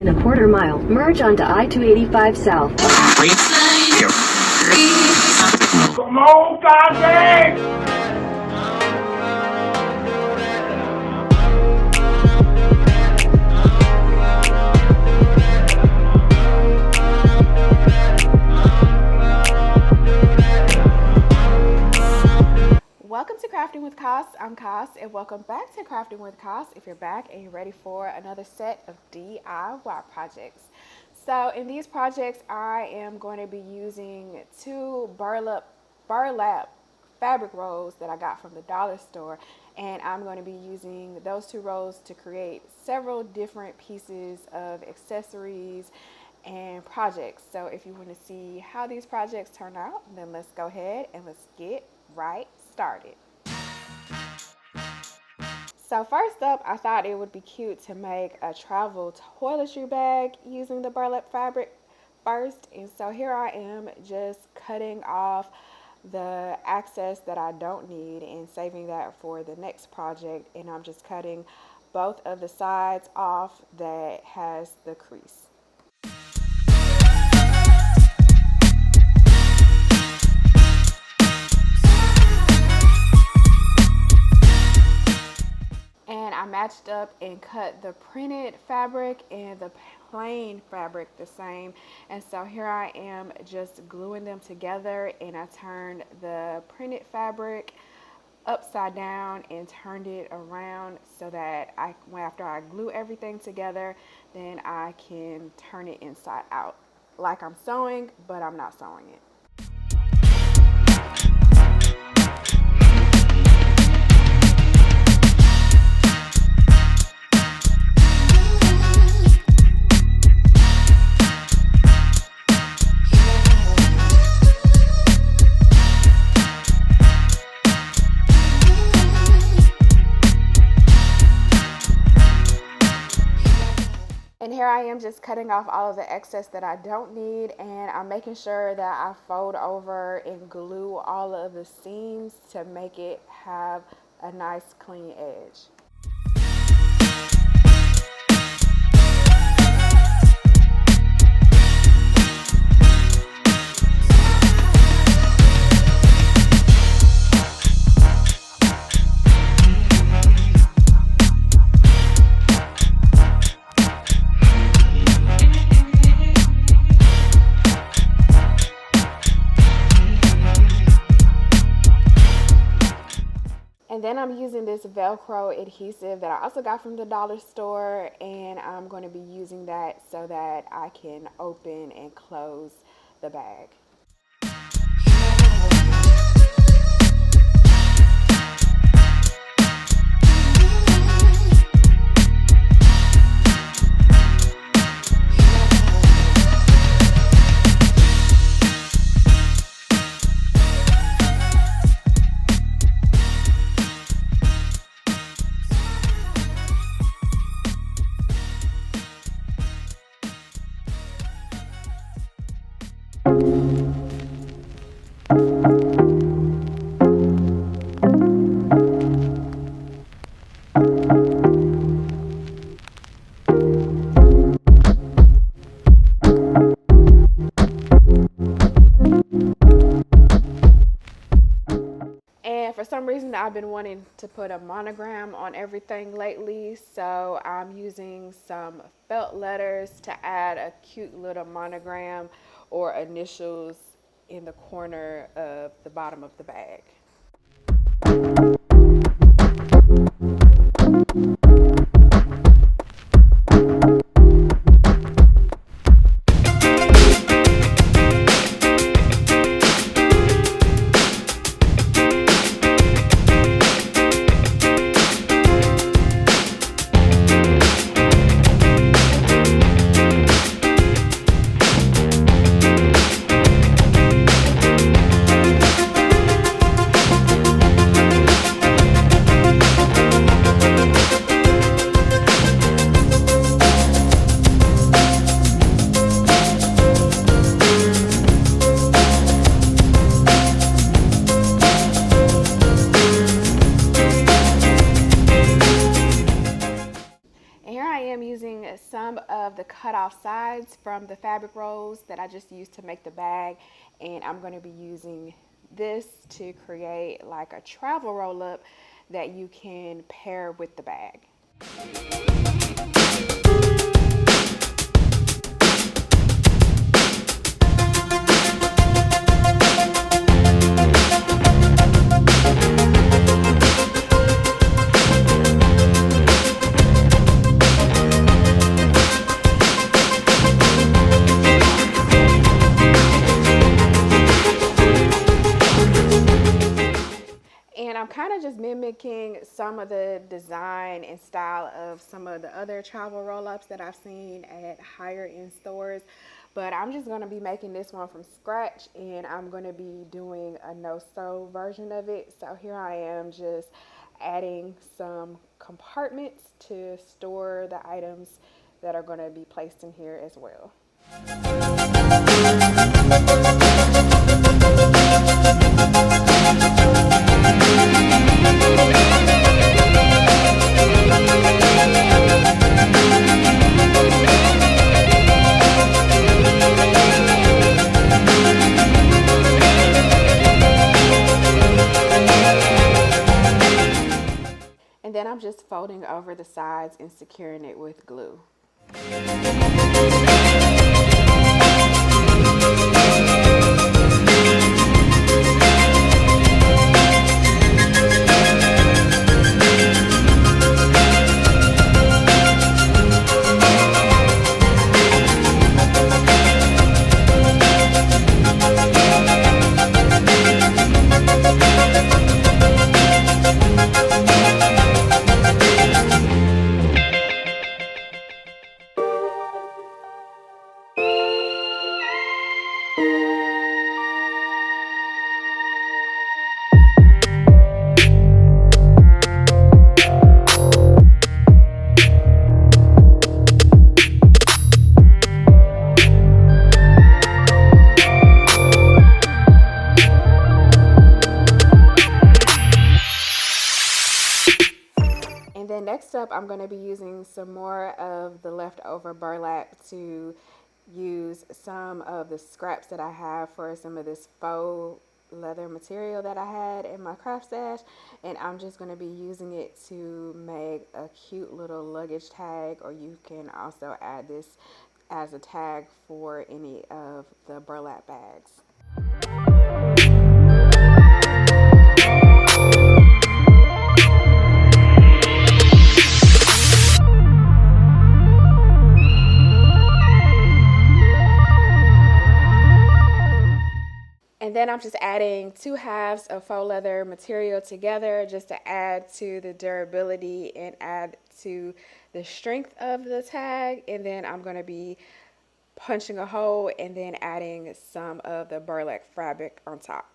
In a quarter mile, merge onto I-285 South. Come on, goddamn! Welcome to Crafting with Cass. I'm Cass, and welcome back to Crafting with Cass. If you're back and you're ready for another set of DIY projects. So in these projects, I am going to be using two burlap fabric rolls that I got from the dollar store, and I'm going to be using those two rolls to create several different pieces of accessories and projects. So if you want to see how these projects turn out, then let's go ahead and let's get right started. So first up, I thought it would be cute to make a travel toiletry bag using the burlap fabric first. And so here I am just cutting off the excess that I don't need and saving that for the next project. And I'm just cutting both of the sides off that has the crease. And I matched up and cut the printed fabric and the plain fabric the same. And so here I am just gluing them together, and I turned the printed fabric upside down and turned it around so that after I glue everything together, then I can turn it inside out like I'm sewing, but I'm not sewing it. And here I am just cutting off all of the excess that I don't need, and I'm making sure that I fold over and glue all of the seams to make it have a nice clean edge. And then I'm using this Velcro adhesive that I also got from the dollar store, and I'm going to be using that so that I can open and close the bag. For some reason, I've been wanting to put a monogram on everything lately, so I'm using some felt letters to add a cute little monogram or initials in the corner of the bottom of the bag. cut off sides from the fabric rolls that I just used to make the bag, and I'm going to be using this to create like a travel roll up that you can pair with the bag. I'm kind of just mimicking some of the design and style of some of the other travel roll-ups that I've seen at higher end stores, but I'm just going to be making this one from scratch, and I'm going to be doing a no-sew version of it. So here I am just adding some compartments to store the items that are going to be placed in here as well. And then I'm just folding over the sides and securing it with glue. Next up, I'm going to be using some more of the leftover burlap to use some of the scraps that I have for some of this faux leather material that I had in my craft stash, and I'm just going to be using it to make a cute little luggage tag, or you can also add this as a tag for any of the burlap bags. And then I'm just adding 2 halves of faux leather material together just to add to the durability and add to the strength of the tag. And then I'm going to be punching a hole and then adding some of the burlap fabric on top.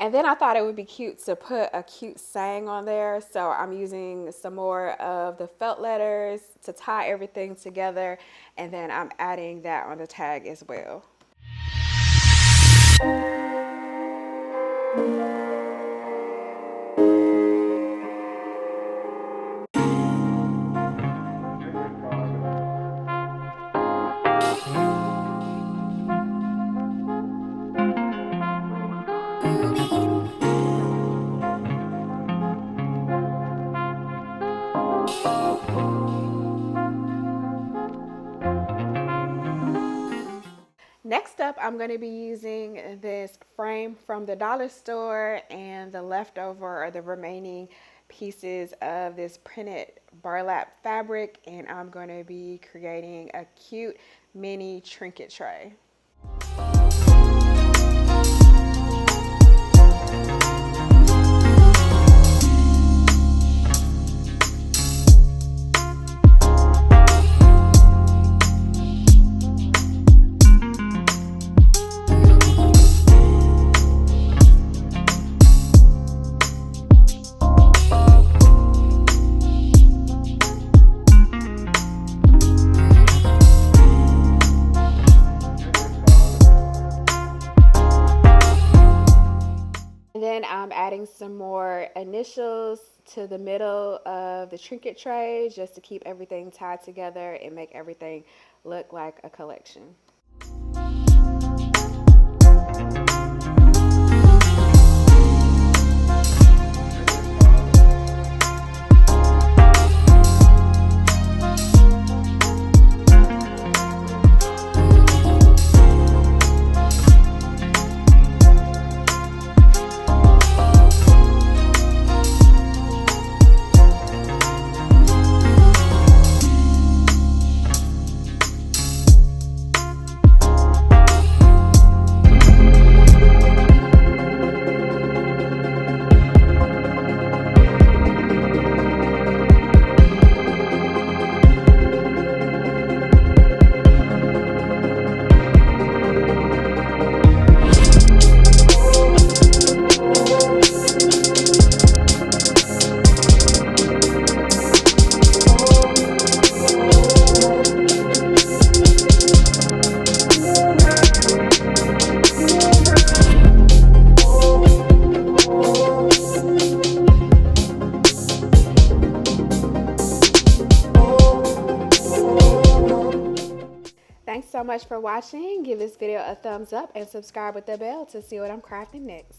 And then I thought it would be cute to put a cute saying on there, so I'm using some more of the felt letters to tie everything together, and then I'm adding that on the tag as well. Next up, I'm going to be using this frame from the dollar store and the leftover or the remaining pieces of this printed burlap fabric, and I'm going to be creating a cute mini trinket tray. And then I'm adding some more initials to the middle of the trinket tray just to keep everything tied together and make everything look like a collection. Thanks so much for watching. Give this video a thumbs up and subscribe with the bell to see what I'm crafting next.